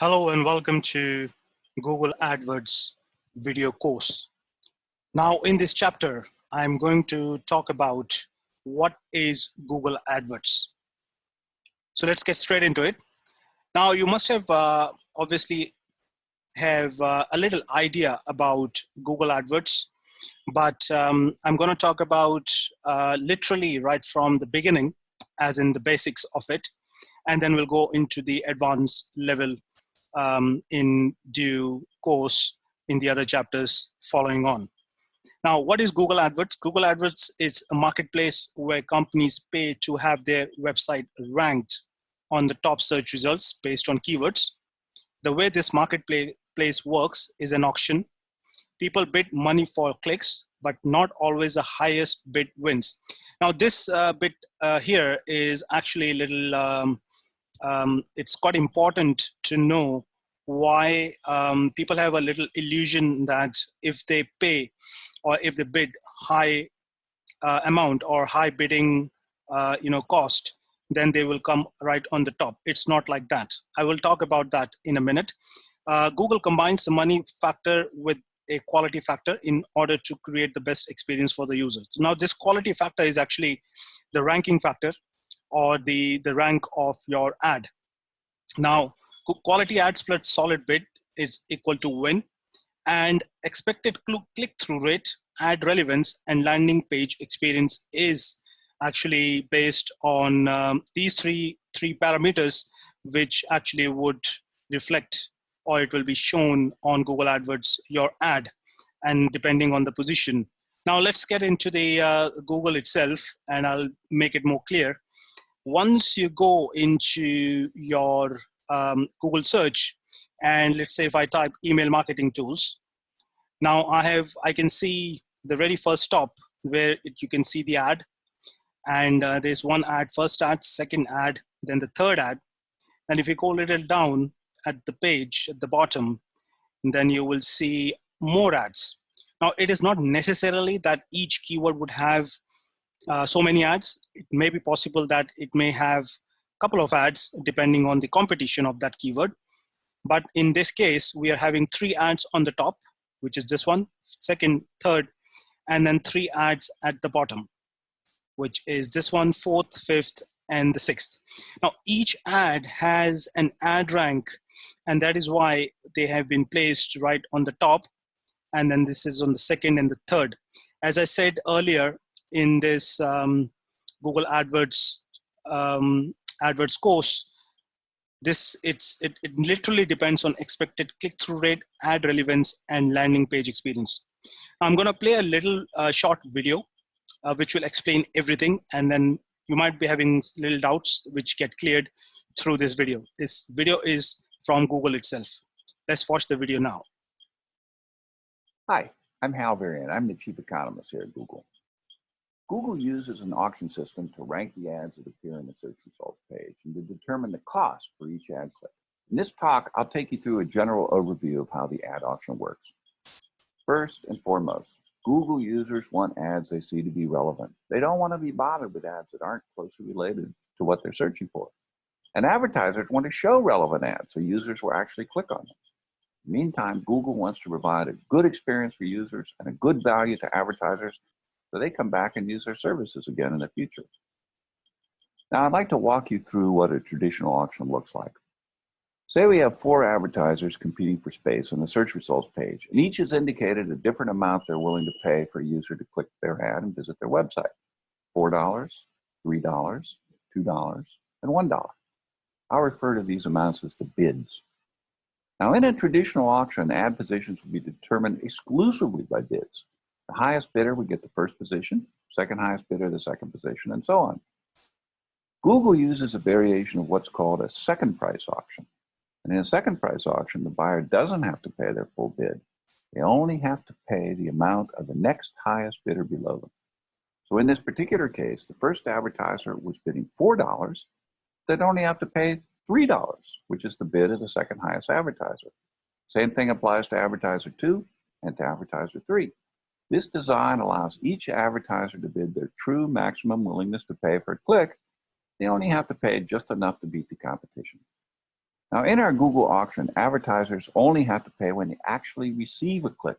Hello and welcome to Google AdWords video course. Now in this chapter, I'm going to talk about what is Google AdWords. So let's get straight into it. Now you must have obviously have a little idea about Google AdWords, but I'm going to talk about literally right from the beginning, as in the basics of it, and then we'll go into the advanced level in due course in the other chapters following on. Now, what is Google AdWords? Google AdWords is a marketplace where companies pay to have their website ranked on the top search results based on keywords. The way this marketplace works is an auction. People bid money for clicks, but not always the highest bid wins. Now, this bit here is actually a little, it's quite important to know why people have a little illusion that if they pay or if they bid high amount or high bidding cost, then they will come right on the top. It's not like that. I will talk about that in a minute. Google combines the money factor with a quality factor in order to create the best experience for the users. Now this quality factor is actually the ranking factor or the rank of your ad. Now quality ads plus solid bid is equal to win, and expected click-through rate, ad relevance, and landing page experience is actually based on these three parameters, which actually would reflect, or it will be shown on Google AdWords, your ad, and depending on the position. Now let's get into the Google itself, and I'll make it more clear. Once you go into your Google search, and let's say if I type email marketing tools, now I can see the very first stop where you can see the ad, and there's one ad, first ad, second ad, then the third ad. And if you go a little down at the page at the bottom, then you will see more ads. Now it is not necessarily that each keyword would have so many ads. It may be possible that it may have a couple of ads depending on the competition of that keyword. But in this case, we are having 3 ads on the top, which is this one, second, third, and then 3 ads at the bottom, which is this one, fourth, fifth, and the sixth. Now, each ad has an ad rank, and that is why they have been placed right on the top, and then this is on the second and the third. As I said earlier in this Google AdWords AdWords course, it literally depends on expected click-through rate, ad relevance, and landing page experience. I'm going to play a little short video which will explain everything, and then you might be having little doubts which get cleared through this video. This video is from Google itself. Let's watch the video now. Hi, I'm Hal Varian. I'm the chief economist here at Google. Google uses an auction system to rank the ads that appear in the search results page and to determine the cost for each ad click. In this talk, I'll take you through a general overview of how the ad auction works. First and foremost, Google users want ads they see to be relevant. They don't want to be bothered with ads that aren't closely related to what they're searching for. And advertisers want to show relevant ads so users will actually click on them. Meantime, Google wants to provide a good experience for users and a good value to advertisers so they come back and use their services again in the future. Now, I'd like to walk you through what a traditional auction looks like. Say we have 4 advertisers competing for space on the search results page, and each has indicated a different amount they're willing to pay for a user to click their ad and visit their website. $4, $3, $2, and $1. I'll refer to these amounts as the bids. Now, in a traditional auction, ad positions will be determined exclusively by bids. The highest bidder would get the first position, second highest bidder the second position, and so on. Google uses a variation of what's called a second price auction. And in a second price auction, the buyer doesn't have to pay their full bid. They only have to pay the amount of the next highest bidder below them. So in this particular case, the first advertiser was bidding $4. They'd only have to pay $3, which is the bid of the second highest advertiser. Same thing applies to advertiser 2 and to advertiser 3. This design allows each advertiser to bid their true maximum willingness to pay for a click. They only have to pay just enough to beat the competition. Now, in our Google auction, advertisers only have to pay when they actually receive a click,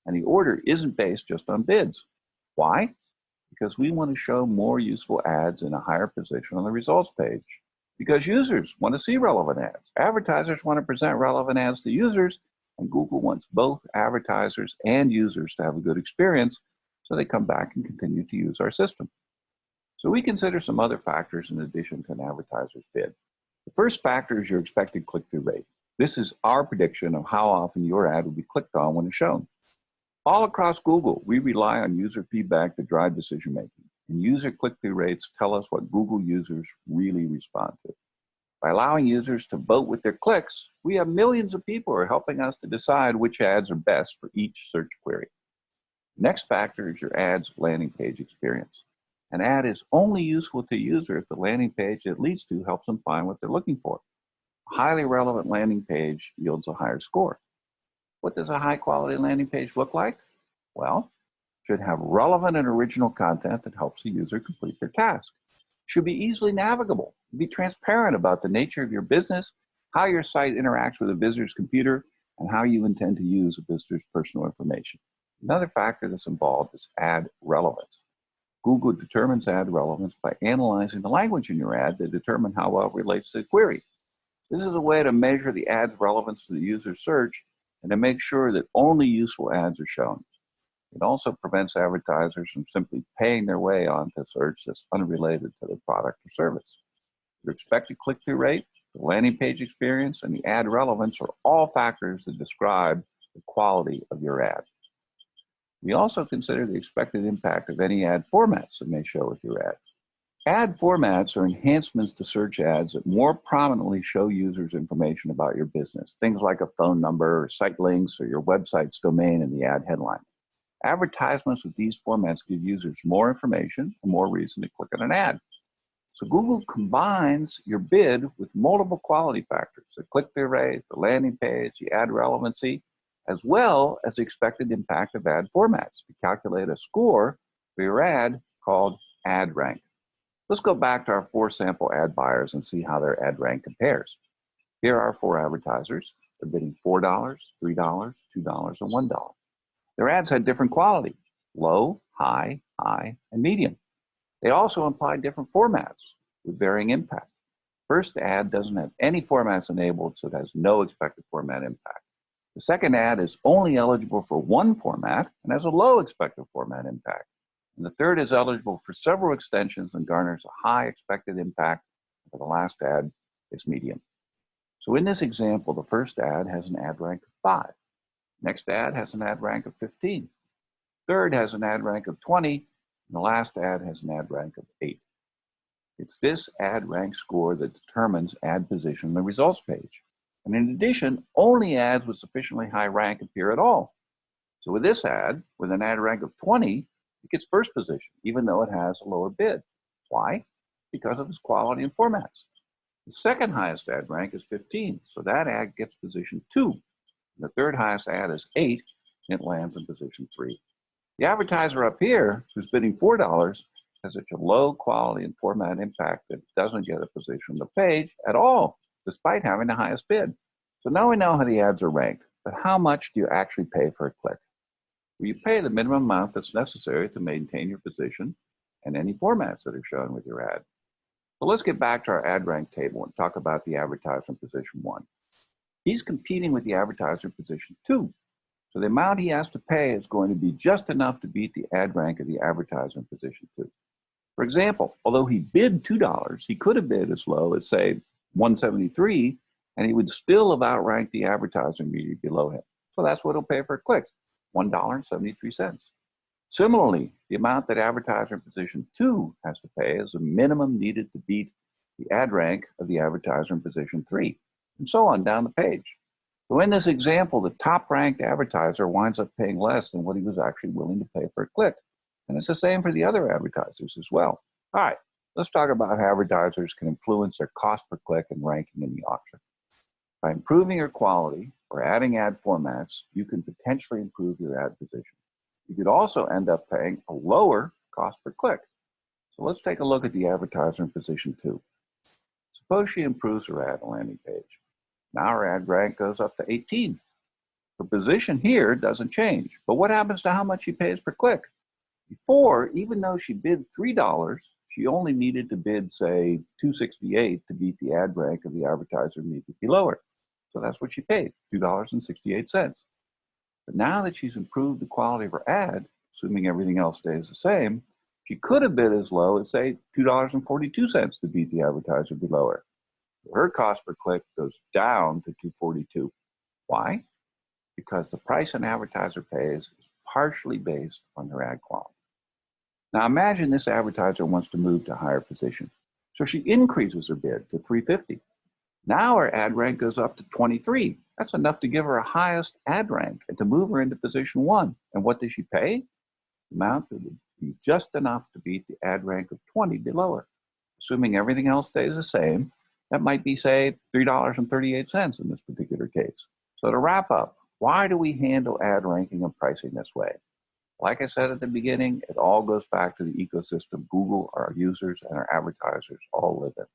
and the order isn't based just on bids. Why? Because we want to show more useful ads in a higher position on the results page. Because users want to see relevant ads. Advertisers want to present relevant ads to users, and Google wants both advertisers and users to have a good experience so they come back and continue to use our system. So we consider some other factors in addition to an advertiser's bid. The first factor is your expected click-through rate. This is our prediction of how often your ad will be clicked on when it's shown. All across Google, we rely on user feedback to drive decision-making, and user click-through rates tell us what Google users really respond to. By allowing users to vote with their clicks, we have millions of people who are helping us to decide which ads are best for each search query. Next factor is your ad's landing page experience. An ad is only useful to a user if the landing page it leads to helps them find what they're looking for. A highly relevant landing page yields a higher score. What does a high-quality landing page look like? Well, it should have relevant and original content that helps the user complete their task. It should be easily navigable, be transparent about the nature of your business, how your site interacts with a visitor's computer, and how you intend to use a visitor's personal information. Another factor that's involved is ad relevance. Google determines ad relevance by analyzing the language in your ad to determine how well it relates to the query. This is a way to measure the ad's relevance to the user's search and to make sure that only useful ads are shown. It also prevents advertisers from simply paying their way onto search that's unrelated to their product or service. Your expected click-through rate, the landing page experience, and the ad relevance are all factors that describe the quality of your ad. We also consider the expected impact of any ad formats that may show with your ad. Ad formats are enhancements to search ads that more prominently show users information about your business, things like a phone number or site links or your website's domain in the ad headline. Advertisements with these formats give users more information and more reason to click on an ad. So Google combines your bid with multiple quality factors, the click-through rate, the landing page, the ad relevancy, as well as the expected impact of ad formats to calculate a score for your ad called ad rank. Let's go back to our 4 sample ad buyers and see how their ad rank compares. Here are 4 advertisers. They're bidding $4, $3, $2, and $1. Their ads had different quality, low, high, and medium. They also imply different formats with varying impact. First ad doesn't have any formats enabled, so it has no expected format impact. The second ad is only eligible for one format and has a low expected format impact. And the third is eligible for several extensions and garners a high expected impact. For the last ad, it's medium. So in this example, the first ad has an ad rank of 5. Next ad has an ad rank of 15. Third has an ad rank of 20. And the last ad has an ad rank of 8. It's this ad rank score that determines ad position on the results page. And in addition, only ads with sufficiently high rank appear at all. So with this ad, with an ad rank of 20, it gets first position, even though it has a lower bid. Why? Because of its quality and formats. The second highest ad rank is 15, so that ad gets position 2. And the third highest ad is 8, and it lands in position 3. The advertiser up here, who's bidding $4, has such a low quality and format impact that it doesn't get a position on the page at all, despite having the highest bid. So now we know how the ads are ranked, but how much do you actually pay for a click? Well, you pay the minimum amount that's necessary to maintain your position and any formats that are shown with your ad. So let's get back to our ad rank table and talk about the advertiser in position 1. He's competing with the advertiser in position 2. So the amount he has to pay is going to be just enough to beat the ad rank of the advertiser in position 2. For example, although he bid $2, he could have bid as low as, say, $1.73, and he would still have outranked the advertiser immediately below him. So that's what he'll pay for a click, $1.73. Similarly, the amount that advertiser in position 2 has to pay is the minimum needed to beat the ad rank of the advertiser in position 3, and so on down the page. So in this example, the top-ranked advertiser winds up paying less than what he was actually willing to pay for a click. And it's the same for the other advertisers as well. All right, let's talk about how advertisers can influence their cost per click and ranking in the auction. By improving your quality or adding ad formats, you can potentially improve your ad position. You could also end up paying a lower cost per click. So let's take a look at the advertiser in position 2. Suppose she improves her ad landing page. Now her ad rank goes up to 18. Her position here doesn't change. But what happens to how much she pays per click? Before, even though she bid $3, she only needed to bid, say, $2.68 to beat the ad rank of the advertiser immediately below her. So that's what she paid, $2.68. But now that she's improved the quality of her ad, assuming everything else stays the same, she could have bid as low as, say, $2.42 to beat the advertiser below her. Her cost per click goes down to $2.42. Why? Because the price an advertiser pays is partially based on their ad quality. Now imagine this advertiser wants to move to a higher position. So she increases her bid to $3.50. Now her ad rank goes up to 23. That's enough to give her a highest ad rank and to move her into position 1. And what does she pay? The amount that would be just enough to beat the ad rank of 20 below her. Assuming everything else stays the same, that might be, say, $3.38 in this particular case. So to wrap up, why do we handle ad ranking and pricing this way? Like I said at the beginning, it all goes back to the ecosystem Google, our users, and our advertisers all live in.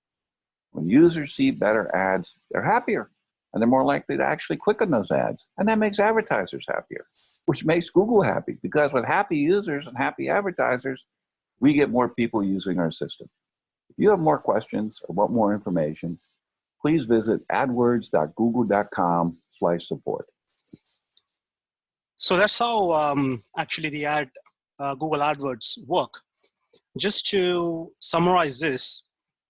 When users see better ads, they're happier, and they're more likely to actually click on those ads. And that makes advertisers happier, which makes Google happy, because with happy users and happy advertisers, we get more people using our system. If you have more questions or want more information, please visit adwords.google.com/support. So that's how actually the Google AdWords work. Just to summarize this,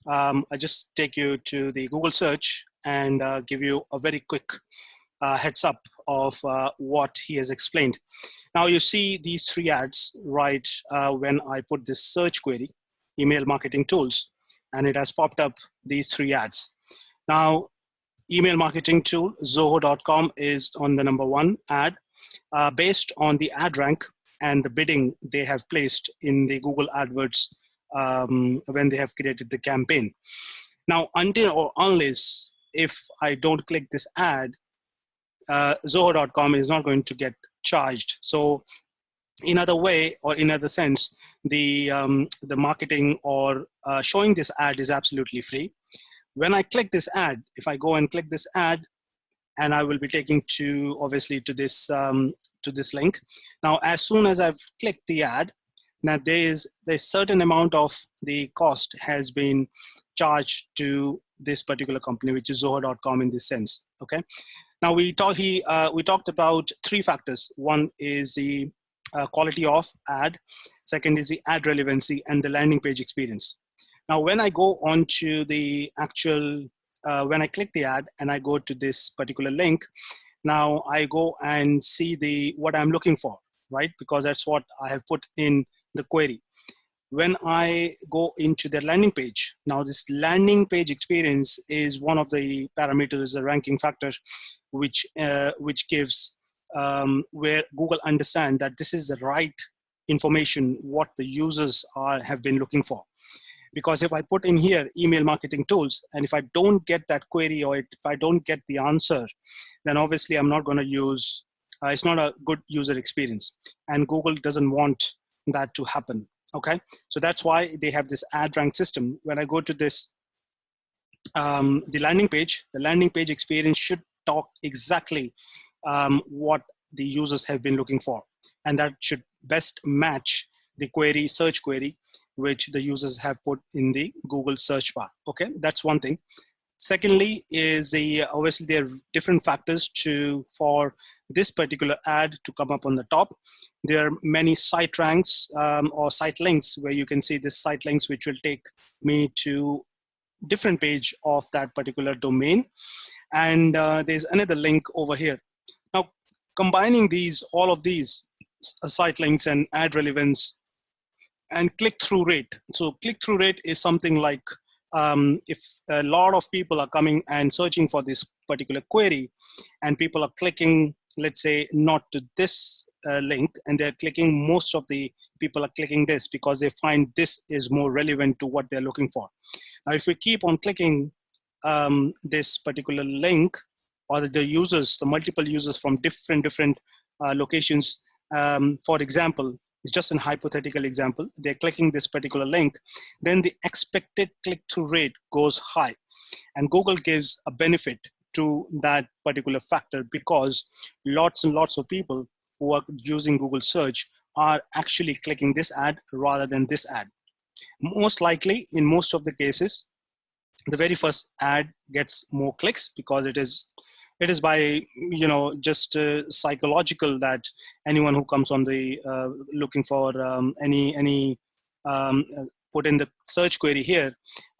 I just take you to the Google search and give you a very quick heads up of what he has explained. Now you see these 3 ads right when I put this search query, email marketing tools, and it has popped up these 3 ads. Now, email marketing tool, Zoho.com is on the number 1 ad based on the ad rank and the bidding they have placed in the Google AdWords when they have created the campaign. Now, until or unless if I don't click this ad, Zoho.com is not going to get charged. So in other way or in other sense, the marketing or showing this ad is absolutely free. When I click this ad, if I go and click this ad, and I will be taken to obviously to this link. Now, as soon as I've clicked the ad, now there's certain amount of the cost has been charged to this particular company, which is Zoho.com in this sense. Okay. Now we talked about 3 factors. One is the quality of ad. Second is the ad relevancy and the landing page experience. Now, when I go on to the actual when I click the ad and I go to this particular link, now I go and see what I'm looking for, right? Because that's what I have put in the query. When I go into the landing page, now this landing page experience is one of the parameters, the ranking factor, which gives where Google understand that this is the right information what the users have been looking for. Because if I put in here email marketing tools, and if I don't get that query or if I don't get the answer, then obviously I'm not going to use, it's not a good user experience. And Google doesn't want that to happen. Okay, so that's why they have this ad rank system. When I go to this, the landing page experience should talk exactly what the users have been looking for. And that should best match the query, search query, which the users have put in the Google search bar. Okay, that's one thing. Secondly is obviously there are different factors for this particular ad to come up on the top. There are many site ranks or site links where you can see this site links, which will take me to different page of that particular domain. And there's another link over here. Now, combining all of these site links and ad relevance and click-through rate. So click-through rate is something like if a lot of people are coming and searching for this particular query and people are clicking, let's say, not to this link, and they're clicking, most of the people are clicking this because they find this is more relevant to what they're looking for. Now, if we keep on clicking this particular link, or the multiple users from different locations, for example, it's just a hypothetical example, they're clicking this particular link, then the expected click-through rate goes high. And Google gives a benefit to that particular factor, because lots and lots of people who are using Google search are actually clicking this ad rather than this ad. Most likely, in most of the cases, the very first ad gets more clicks because it is by just psychological that anyone who comes on the looking for any put in the search query here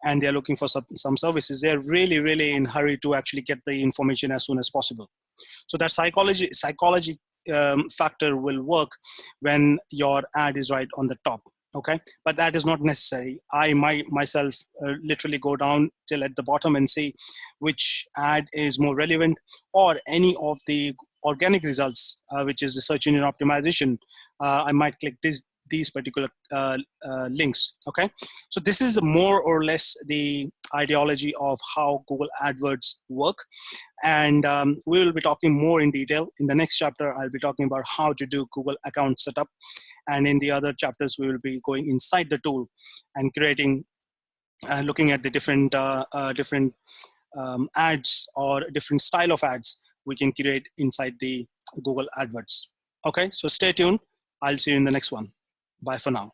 and they're looking for some services, they're really in a hurry to actually get the information as soon as possible. So that psychology factor will work when your ad is right on the top. Okay, but that is not necessary. I myself literally go down till at the bottom and see which ad is more relevant, or any of the organic results, which is the search engine optimization. I might click these particular links. Okay, so this is more or less the ideology of how Google AdWords work. And we will be talking more in detail. In the next chapter, I'll be talking about how to do Google account setup. And in the other chapters, we will be going inside the tool and creating, looking at the different ads or different style of ads we can create inside the Google AdWords. Okay, so stay tuned. I'll see you in the next one. Bye for now.